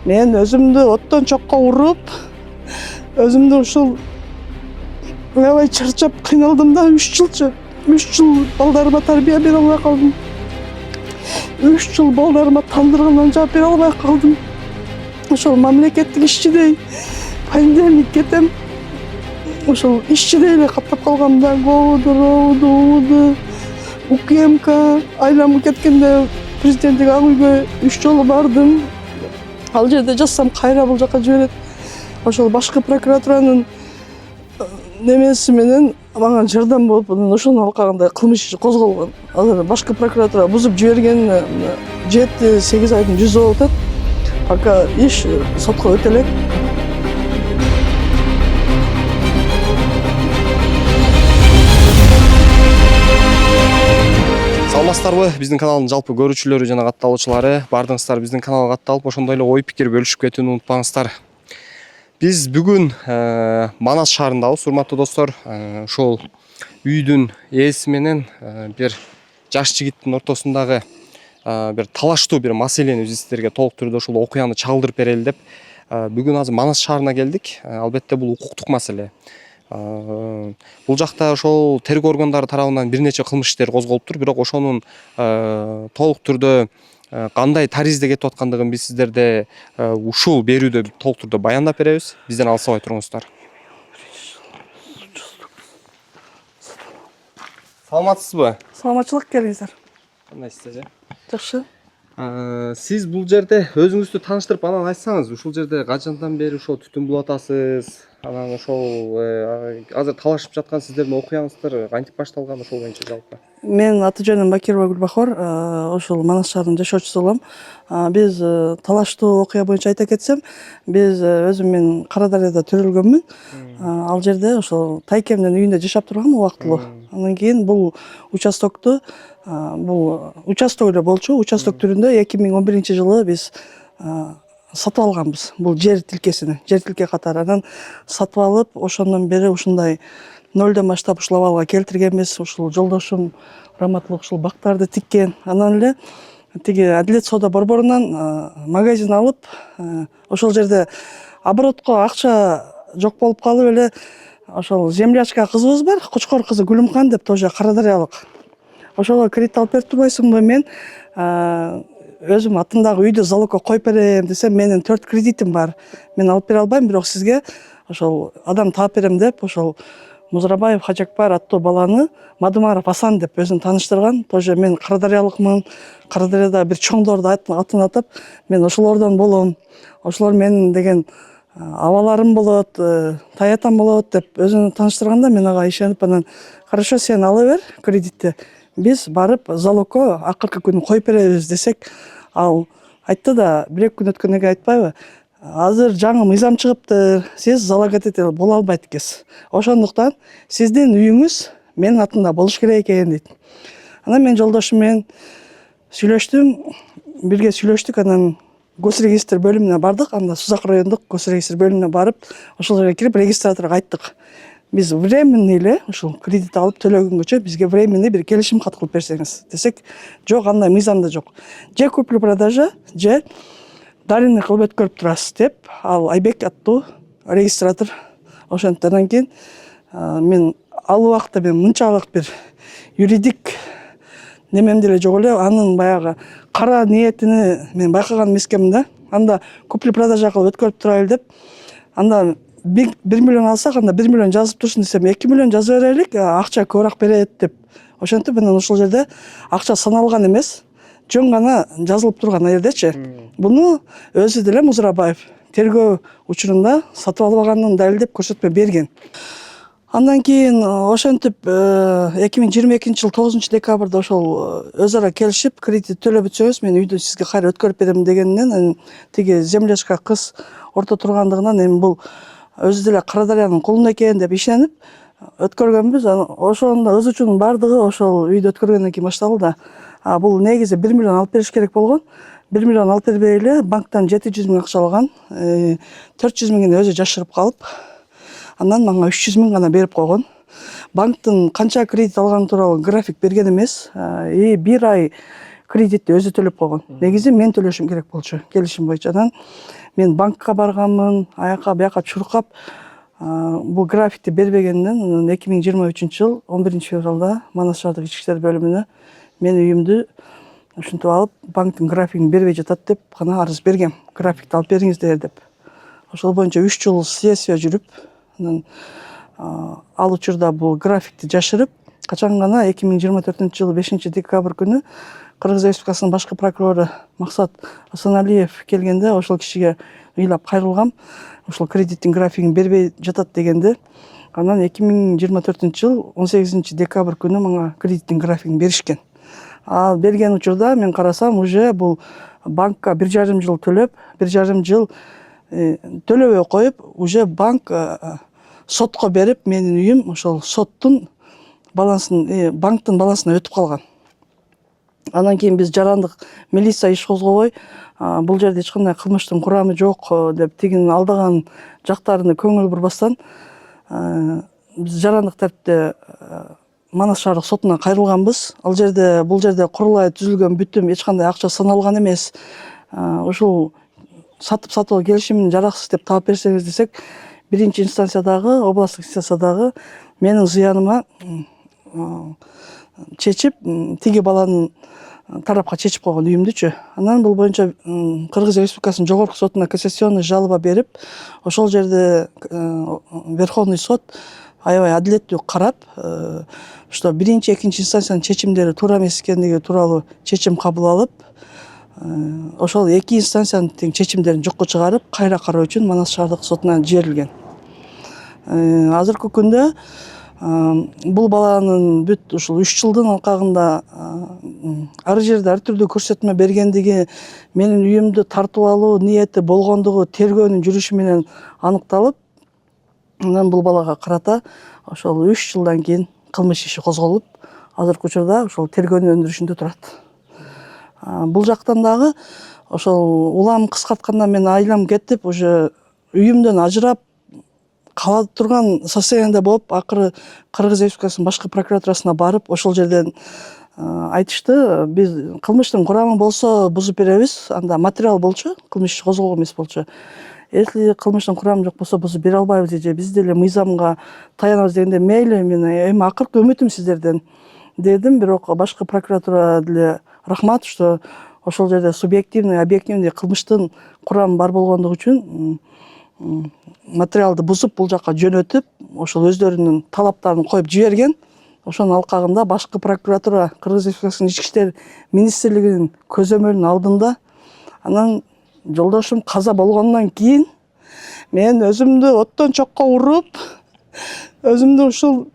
Мен өзүмдү оттон чокко уруп, өзүмдү ушул аябай чарчап кыйналдым да, 3 жыл балдарыма тарбия бере албай калдым. 3 жыл балдарыма тандыргандан жаап бере албай калдым. Ошол мамлекеттик ишчидей пандемик кетем. Ошол ишчидей эле каттап калгам да, ГОУду, РОУду, УКМК айланып кеткенде президенттик ак үйгө 3 жолу бардым. Ал жерде жазсам кайра бул жака жиберет. Ошол башкы прокуратуранын немеси менен мага жардам болуп, ошону алкагында кылмыш иши козголгон. Азыр башкы прокуратура бузуп жиберген 7-8 айдын жүзү болуп атат. Пока иш сотко өтө элек. Саламатсыздарбы, биздин каналдын жалпы көрүүчүлөрү жана катталуучулары, бардыгыңыздар биздин каналга катталып, ошондой эле ой пикир бөлүшүп кетүүнү унутпаңыздар. Биз бүгүн Манас шаарындабыз, урматтуу достор. Ошол үйдүн ээси менен бир жаш жигиттин ортосундагы бир талаштуу бир маселени биз сиздерге толук түрдө ушул окуяны чагылдырып берели деп бүгүн азыр Манас шаарына келдик. Албетте бул укуктук маселе. Бул жакта ошол тергөө органдары тарабынан бир нече кылмыш иштери козголуптур, бирок ошонун толук түрдө кандай таризде кетип аткандыгын биз сиздерде ушул берүүдө толук түрдө баяндап беребиз. Бизден алыстабай туруңуздар. Саламатсызбы? Саламатчылык, келиңиздер. Кандайсыздар? Жакшы. Сиз бул жерде өзүңүздү тааныштырып анан айтсаңыз, ушул жерде качандан бери ошо түтүн булуп атасыз? Анан ошол азыр талашып жаткан сиздердин окуяңыздар кантип башталган, ошол боюнча жалпы? Мен аты жөнүм Бакирова Гүлбахор, ошол Манас шаарынын жашоочусу болом. Биз талаштуу окуя боюнча айта кетсем, биз өзүм мен Кара Дарыяда төрөлгөнмүн. Ал жерде ошол тайкемдин үйүндө жашап тургам убактылуу. Андан кийин бул участокту, бул участок эле болчу, участок түрүндө 2011-жылы биз сатып алганбыз. Бул жер тилкесини, жер тилке катары. Анан сатып алып, ошондон бери ушундай нөлдөн баштап ушул абалга келтиргенбиз. Ушул жолдошум Раматлык ушул бактарды тиккен. Анан эле тиги Адилет соода борборунан магазин алып, ошол жерде оборотко акча жок болуп калып эле ошол землячка кызыбыз бар, Кучкор кызы Гүлүмкан деп, тоже Кара Дарыялык. Ошого кредит алып берип турбайсыңбы? Мен өзүм атымдагы үйдү залогко коюп берем десем, менин 4 кредитим бар. Мен алып бере албайм, бирок сизге ошол адам таап берем деп, ошол Музрабаев Хажакбар аттуу баланы Мадумаров Асан деп өзүн тааныштырган. Тоже мен Кара Дарыялыкмын. Кара Дарыяда бир чоңдорду атын атап, мен ошолордон болом. Ошолор менин деген абаларым болот, таятам болот деп өзүн тааныштырганда, мен ага ишенип, анан хорошо, сен ала бер кредитти. Биз барып залогко акыркы күнү коюп беребиз десек, ал айтты да, 1-2 күн өткөндөн кийин айтпайбы? Азыр жаңы мыйзам чыгыптыр, сиз залоготетель боло албайт экенсиз. Ошондуктан сиздин үйүңүз менин атымда болуш керек экен дейт. Анан мен жолдошум менен сүйлөштүм, бирге сүйлөштүк, анан госрегистр бөлүмүнө бардык. Анда Сузак райондук госрегистр бөлүмүнө барып, ошол жерге кирип регистраторго айттык. Биз временный эле ушул кредит алып төлөгөнгөчө бизге временный бир келишим кат кылып берсеңиз десек, жок, андай мыйзамда жок. Же купли продажа, же даренный кылып өткөрүп турасыз деп, ал Айбек аттуу регистратор ошентти. Андан кийин мен ал убакта мынчалык бир юридик немем деле жок эле, анын баягы кара ниетини мен байкаган эмес экенмин да. Анда купли продажа кылып өткөрүп турайлы деп, анда 1 миллион алсак, анда 1 миллион жазып турсун десем, 2 миллион жаза берелик, акча көбүрөөк берет деп. Ошентип мен ошол жерде акча саналган эмес, жөн гана жазылып турган ал жердечи. Буну өзү деле Музрабаев тергөө учурунда сатып албаганын далилдеп көрсөтмө берген. Андан кийин ошентип 2022-жыл 9-декабрда ошол өз ара келишип, кредит төлөп өтсөңүз, мен үйдү сизге кайра өткөрүп берем дегенинен, тиги землячка кыз орто тургандыгынан, эми бул өзү деле Кара Дарыянын колунда экен деп ишенип өткөргөнбүз. Ошондо өз үчүн бардыгы ошол үйдү өткөргөндөн кийин башталды да. Бул негизи 1 миллион алып бериш керек болгон. 1 миллион алып бербей эле банктан 700 000 акча алган. 400 000-ин өзү жашырып калып, анан мага 300 000 гана берип койгон. Банктын канча кредит алганы тууралуу график берген эмес. 1 ай кредитти өзү төлөп койгон. Негизи мен төлөшүм керек болчу, келишим боюнча. Анан мен банкка барганмын, аяка бияка чуркап бул графикти бербегенден анан 2023 жыл 11 февралда Манас шаардык ички иштер бөлүмүнө менин үйүмдү ушинтип алып банктын графигин бербей жатат деп гана арыз бергем. Графикти алып бериңиздер деп. Ошол боюнча 3 жыл следствие жүрүп, анан ал учурда бул графикти жашырып, качан гана 2024 жылы 5 декабрь күнү Кыргыз Республикасынын башкы прокурору Максат Асаналиев келгенде ошол кишиге ыйлап кайрылгам. Ошол кредиттин графигин бербей жатат дегенде, анан 2024 жыл 18 декабрь күнү мага кредиттин графигин беришкен. Ал берген учурда мен карасам, уже бул банкка 1,5 жыл төлөп, 1,5 жыл төлөбөй коюп, уже банк сотко берип, менин үйүм ошол соттун балансын, банктын балансына өтүп калган. Анан кийин биз жарандык милиция иш козгобой, бул жерде эч кандай кылмыштын курамы жок деп тигинин алдаган жактарына көңүл бурбастан, биз жарандык тартипте Манас шаардык сотуна кайрылганбыз. Бул жерде курулай түзүлгөн бүтүм эч кандай акча саналган эмес. Ушул сатып келишимин жараксыз деп таап берсеңиз десек, биринчи инстанциядагы, областтык инстанциядагы менин зыяныма чечип, тиги баланын тарапка чечип койгон үйүмдүчү. Анан бул боюнча Кыргыз Республикасынын жогорку сотуна кассационный жалоба берип, ошол жерде Верховный сот аябай адилеттүү карап, что биринчи, экинчи инстанциянын чечимдери туура эмес экендиги тууралуу чечим кабыл алып, ошол эки инстанциянын тең чечимдерин жокко чыгарып, кайра кароо үчүн Манас шаардык сотуна жиберилген. Азыркы күндө бул баланын бүт ушул 3 жылдын алкагында ар жерде ар түрдүү көрсөтмө бергендиги, менин үйүмдү тартып алуу ниети болгондугу тергөөнүн жүрүшү менен аныкталып, анан бул балага карата ошол 3 жылдан кийин кылмыш иши козголуп, азыркы учурда ошол тергөөнүн өндүрүшүндө турат. Бул жактан дагы ошол улам кыскартканда мен айлам кетип, уже үйүмдөн ажырап кала турган состояниеде болуп, акыры Кыргыз Республикасынын башкы прокуратурасына барып, ошол жерден айтышты, биз кылмыштын курамы болсо бузуп беребиз, анда материал болчу, кылмыш козголгон эмес болчу. Если кылмыштын курамы жок болсо бузуп бере албайбыз, же биз деле мыйзамга таянабыз дегенде, мейли, мен эми акыркы үмүтүм сиздерден дедим, бирок башкы прокуратура деле рахмат, что ошол жерде субъективный, объективный кылмыштын курамы бар болгондугу үчүн материалды бузуп бул жака жөнөтүп, ошол өздөрүнүн талаптарын коюп жиберген. Ошонун алкагында башкы прокуратура Кыргыз Республикасынын ички иштер министрлигинин көзөмөлүнүн алдында, анан жолдошум каза болгондон кийин мен өзүмдү оттон чокко уруп, өзүмдү ушул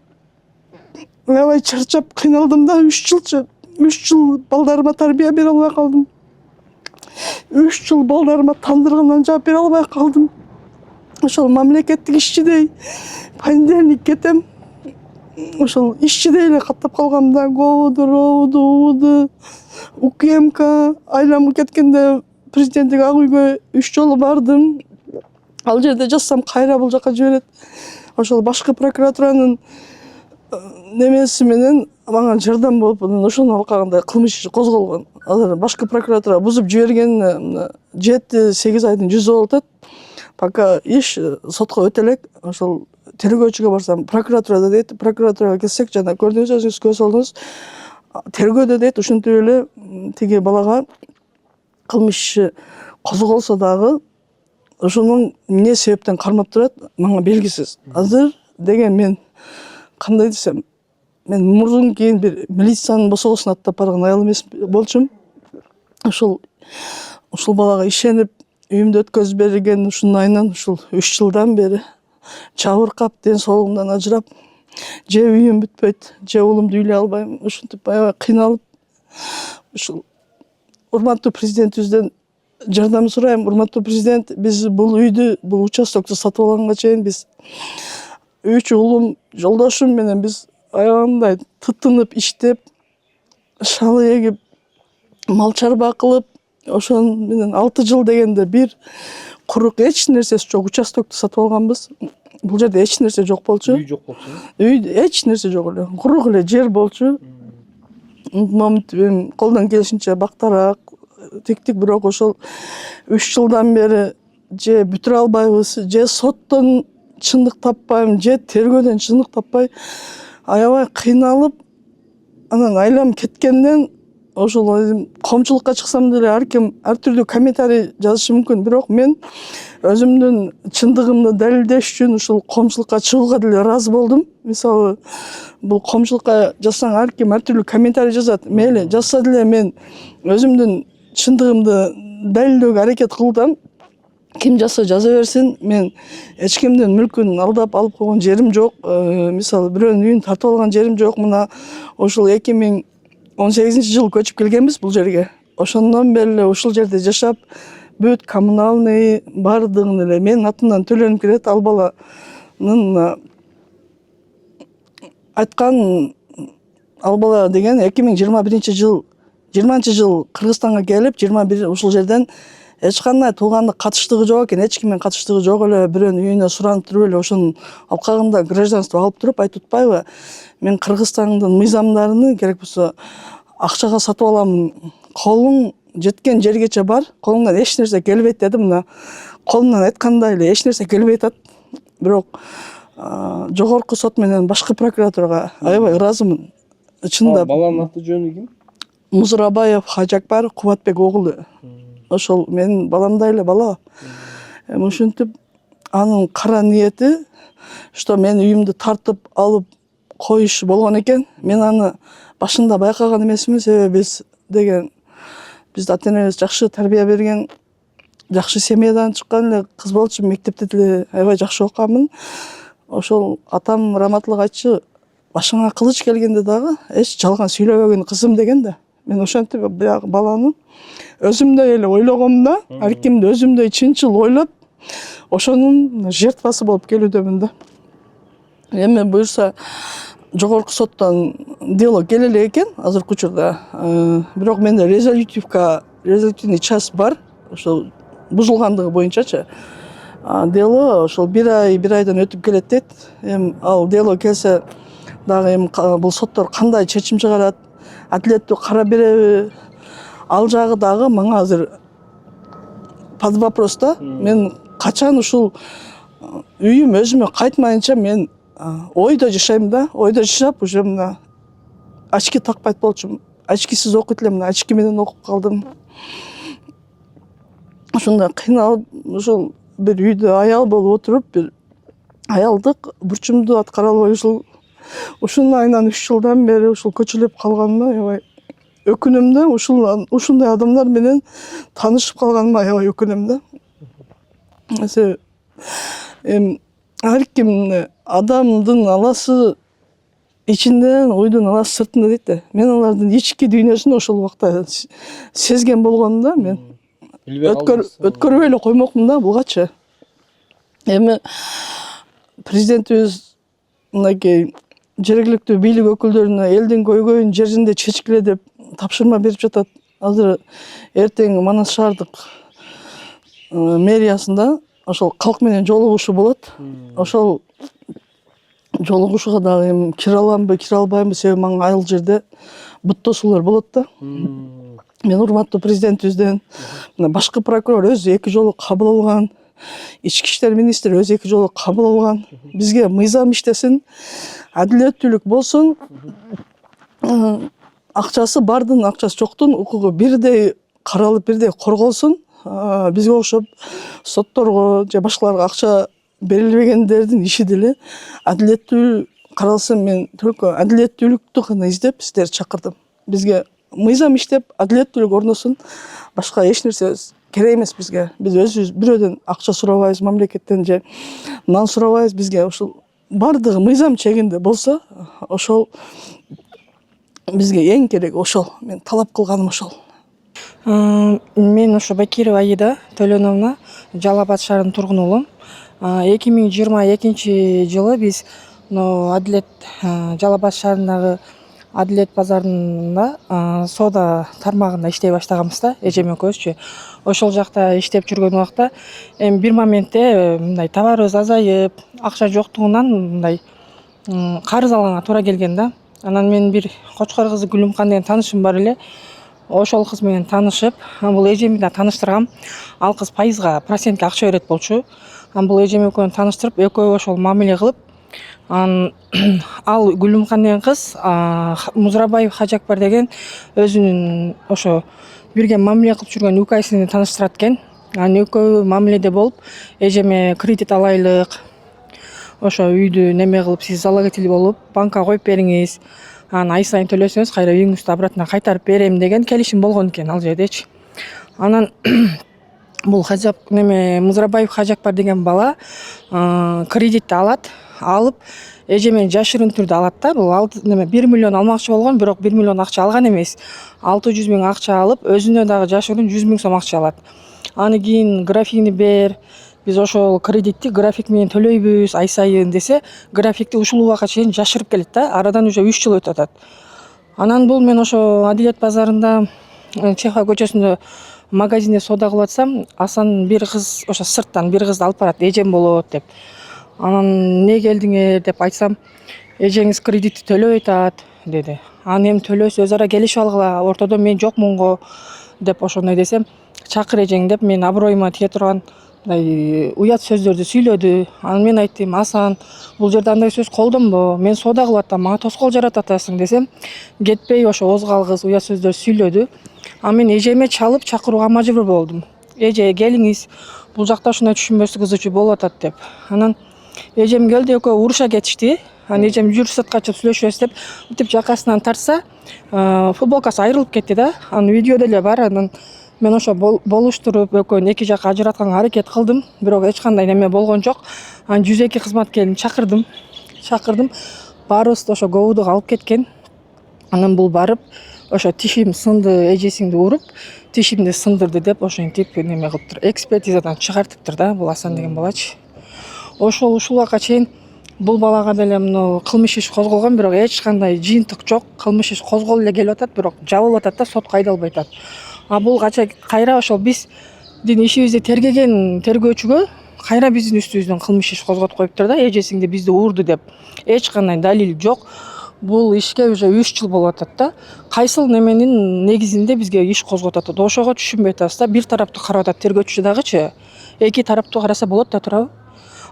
аябай чарчап кыйналдым да, 3 жыл балдарыма тарбия бере албай калдым. 3 жыл балдарыма тандыргандан жаап бере албай калдым. Ошол мамлекеттик ишчидей понедельник кетем, ошол ишчидей эле каттап калгам да, ГОВД, РОВД, УКМК, айлам кеткенде президенттик ак үйгө 3 жолу бардым. Ал жерде жазсам кайра бул жака жиберет. Ошол башкы прокуратуранын немеси менен мага жардам болуп, ошонун алкагында кылмыш иши козголгон. Азыр башкы прокуратура бузуп жибергенине 7-8 айдын жүзү болуп атат. Пока иш сотко өтө элек. Ошол тергөөчүгө барсам, прокуратурада дейт, прокуратурага келсек, жана көрдүңүз, өзүңүз көз алдыңыз, тергөөдө дейт, ушинтип эле тиги балага кылмыш иши козголсо дагы ошонун эмне себептен кармап турат, мага белгисиз. Азыр деген мен кандай десем, мен мурдун кийин бир милициянын босогосуна аттап барган аял эмес болчумун. Ушул балага ишенип, үйүмдө өткөзүп берген ушунун айынан ушул 3 жылдан бери чабыркап, ден соолугумдан ажырап, же үйүм бүтпөйт, же уулумду үйлөй албайм. Ушинтип аябай кыйналып, ушул урматтуу президентибизден жардам сурайм. Урматтуу президент, биз бул үйдү, бул участокту сатып алганга чейин биз 3 уулум, жолдошум менен биз аябандай тытынып иштеп, шалы эгип, мал чарба кылып, ошон менен 6 жыл дегенде бир курук эч нерсеси жок участокту сатып алганбыз. Бул жерде эч нерсе жок болчу. Үй жок болчу. Үйдө эч нерсе жок эле. Курук эле жер болчу. Моментим колдон келишинче бактарак тиктик, бирок ошол 3 жылдан бери же бүтүрө албайбыз, же соттон чындык таппайм, же тергөөдөн чындык таппай аябай кыйналып, анан айланып кеткенден ошол коомчулукка чыксам деле ар ким ар түрдүү комментарий жазышы мүмкүн, бирок мен өзүмдүн чындыгымды далилдеш үчүн ушул коомчулукка чыгууга деле ыраазы болдум. Мисалы, бул коомчулукка жазсаң ар ким ар түрдүү комментарий жазат. Мейли жазса деле мен өзүмдүн чындыгымды далилдөөгө аракет кылдым. Ким жазса жаза берсин, мен эч кимдин мүлкүн алдап алып койгон жерим жок. Мисалы, бирөөнүн үйүн тартып алган жерим жок. Мына ошол 2018-жылы көчүп келгенбиз бул жерге. Ошондон бери эле ушул жерде жашап, бүт коммуналный бардыгын эле менин атымдан төлөнүп келет. Ал баланын айткан, ал бала деген 2021-жыл 20-жыл Кыргызстанга келип, 21 ушул жерден эч кандай туугандык катыштыгы жок экен, эч кимдин катыштыгы жок эле, бирөөнүн үйүнө суранып туруп эле ошонун алкагында гражданство алып туруп айтып атпайбы, мен Кыргызстандын мыйзамдарын керек болсо акчага сатып алам, колуң жеткен жергече бар, колуңдан эч нерсе келбейт деди. Мына колумдан айткандай эле эч нерсе келбей атат. Бирок жогорку сот менен башкы прокуратурага аябай ыраазымын. Чындап. Баланын аты жөнү ким? Музурабаев Хажакбар Кубатбек оглу. Ошол менин баламдай эле бала. Ушинтип анын кара ниети, что мен үйүмдү тартып алып коюш болгон экен. Мен аны башында байкаган эмесмин, себеби биз деген биз ата-энебиз жакшы тарбия берген, жакшы семьядан чыккан эле кыз болчу, мектепте деле аябай жакшы окуганмын. Ошол атам раматылык айтчу, башыңа кылыч келгенде дагы эч жалган сүйлөбөгөн кызым деген да. Мен ошентип баягы баланы өзүмдөй эле ойлогом да, ар кимди өзүмдөй чынчыл ойлоп, ошонун жертвасы болуп келүүдөмүн да. Эми буюрса жогорку соттон дело келе элек экен азыркы учурда. Бирок менде резолютивный час бар, ошол бузулгандыгы боюнчачы. Дело ошол 1 айдан өтүп келет дейт. Эми ал дело келсе дагы эми бул соттор кандай чечим чыгарат, адилеттүү карап береби, ал жагы дагы мага азыр под вопрос да. Мен качан ушул үйүм өзүмө кайтмайынча мен ойдо жашайм да. Ойдо жашап уже мына очки такпайт болчумун. Очкисиз окуйт элем, мына очки менен окуп калдым. Ошондой кыйналып, ушул бир үйдө аял болуп отуруп, бир аялдык бурчумду аткара албай ушунун айынан 3 жылдан бери ушул көчөлөп калганыма аябай өкүнөм да. Ушундай адамдар менен таанышып калганыма аябай өкүнөм да. Эми ар ким адамдын аласы ичинде, уйдун аласы сыртында дейт да. Мен алардын ички дүйнөсүн ошол убакта сезген болгону да. Мен өткөрбөй эле коймокмун да бугачы. Эми президентибиз мынакей жергиликтүү бийлик өкүлдөрүнө элдин көйгөйүн жеринде чечкиле деп тапшырма берип жатат. Азыр эртең Манас шаардык мэриясында ошол калк менен жолугушуу болот. Ошол жолугушууга дагы эми кире аламбы, кире албаймбы, себеби мага айыл жерде бут тосуулар болот да. Мен урматтуу президентибизден, мына башкы прокурор өзү 2 жолу кабыл алган, ички иштер министри өзү 2 жолу кабыл алган. Бизге мыйзам иштесин, адилеттүүлүк болсун, акчасы бардын, акчасы жоктун укугу бирдей каралып, бирдей корголсун. Бизге окшоп сотторго же башкаларга акча берилбегендердин иши деле адилеттүү каралсын. Мен только адилеттүүлүктү гана издеп сиздерди чакырдым. Бизге мыйзам иштеп, адилеттүүлүк орносун, башка эч нерсе керек эмес бизге. Биз өзүбүз бирөөдөн акча сурабайбыз, мамлекеттен же нан сурабайбыз. Бизге ушул бардыгы мыйзам чегинде болсо, ошол бизге эң керек ошол. Мен талап кылганым ошол. Мен ошо Бакирова Аида Төлөновна, Жалал Абад шаарынын тургунумун. 2022-жылы биз Адилет Жалал Абад шаарындагы Адилет базарында соода тармагында иштей баштаганбыз да, эжем экөөбүзчү. Ошол жакта иштеп жүргөн убакта эми бир моментте мындай товарыбыз азайып, акча жоктугунан мындай карыз алганга туура келген да. Анан мен бир Кочкор кызы Гүлүмкан деген таанышым бар эле. ошол кыз менен таанышып, бул эжеми да тааныштыргам. Ал кыз пайызга процентке акча берет болчу. Бул эжем экөөнү тааныштырып, экөө ошол мамиле кылып, ал Гүлүмкан деген кыз Музрабаев Хажакбар деген өзүнүн ошо бирге мамиле кылып жүргөн укайсыны тааныштырат экен. Анан экөө мамиледе болуп, эжеме кредит алайлык, ошо үйдү неме кылып, сиз залоготель болуп, банкка коюп бериңиз. Анан ай сайын төлөсөңүз, кайра үйүңүздү обратно кайтарып берем деген келишим болгон экен ал жердечи. Анан бул Музрабаев Хажакбар деген бала кредитти алып, эжемен жашырын түрдө алат да. Бул 1 миллион алмакчы болгон, бирок 1 миллион акча алган эмес. 600 000 акча алып, өзүнө дагы жашырын 100 000 сом акча алат. Аны кийин графигини бер, биз ошол кредитти график менен төлөйбүз ай сайын десе, графикти ушул убакка чейин жашырып келет да. Арадан уже 3 жыл өтүп атат. Анан бул мен ошо Адилет базарында Чехова көчөсүндө магазинде соода кылып атсам, Асан бир кыз, ошо сырттан бир кызды алып барат, эжем болот деп. Анан эмне келдиңер деп айтсам, эжеңиз кредитти төлөй атат деди. Анан эми төлөсө өз ара келишип алгыла, ортодо мен жокмун го деп ошондой десем, чакыр эжең деп мен аброюма тие турган уят сөздөрдү сүйлөдү. Анан мен айттым, Асан, бул жерде андай сөз колдонбо, мен соода кылып атам, мага тоскоол жаратып атасың десем, кетпей ошо озгал кыз уят сөздөр сүйлөдү. Анан мен эжеме чалып чакырууга мажбур болдум. Эже, келиңиз, бул жакта ушундай түшүнбөстүк ызычуу болуп атат деп. Анан эжем келди, экөө уруша кетишти. Анан эжем жүр сыртка чыгып сүйлөшөбүз деп, мынтип жакасынан тартса, футболкасы айрылып кетти да. Анын видео деле бар. Анан мен ошо болуштуруп, экөөнү эки жакка ажыратканга аракет кылдым, бирок эч кандай неме болгон жок. Анан 102 кызматкерин чакырдым. Баарыбызды ошо ГОУдуга алып кеткен. Анан бул барып, ошо тишим сынды, эжесиңди уруп, тишимди сындырды деп ошентип неме кылыптыр. Экспертизадан чыгартыптыр да, бул Асан деген балачы. Ушул убакка чейин бул балага деле кылмыш иш козголгон, бирок эч кандай жыйынтык жок. Кылмыш иш козголуп эле келип атат, бирок жабылып атат да, сотко айдалбай атат. Бул кайра ошол биздин ишибизди тергеген тергөөчүгө кайра биздин үстүбүздөн кылмыш иш козготуп коюптур да, эжесиңди бизди урду деп. Эч кандай далил жок. Бул ишке уже 3 жыл болуп атат да. Кайсыл неменин негизинде бизге иш козготуп атат, ошого түшүнбөй атабыз да. Бир тараптуу карап атат тергөөчү дагычы. Эки тараптуу караса болот да турабы?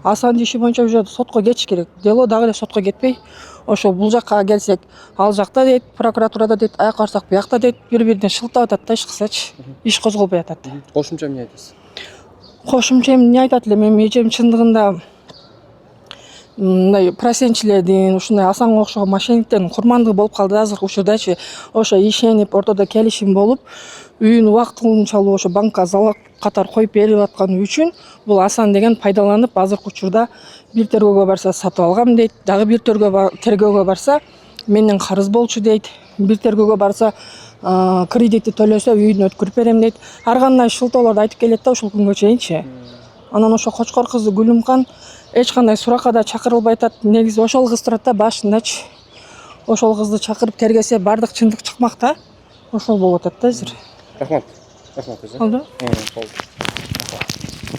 Асандын иши боюнча уже сотко кетиш керек. Дело дагы эле сотко кетпей, ошо бул жакка келсек, ал жакта дейт, прокуратурада дейт, аяка барсак биякта дейт, бири-бирине шылтап атат да, иш кысачы. Иш козголбой атат. Кошумча эмне айтасыз? Кошумча эмне айтат элем, эми эжем чындыгында мындай процентчилердин, ушундай Асанга окшогон мошенниктердин курмандыгы болуп калды азыркы учурдачы. Ошо ишенип, ортодо келишим болуп, үйүн убактылуу ошо банкка залог катары коюп берип атканы үчүн бул Асан деген пайдаланып, азыркы учурда бир тергөөгө барса сатып алгам дейт, дагы бир тергөөгө барса менден карыз болчу дейт, бир тергөөгө барса кредитти төлөсө үйүн өткөрүп берем дейт. Ар кандай шылтоолорду айтып келет да ушул күнгө чейинчи. Анан ошо Кочкор кызы Гүлүмкан эч кандай суракка да чакырылбай атат. Негизи ошол кыз турат да башындачы. Ошол кызды чакырып тергесе бардык чындык чыкмак да. Ошол болуп атат да азыр. Рахмат. Рахмат. Болду.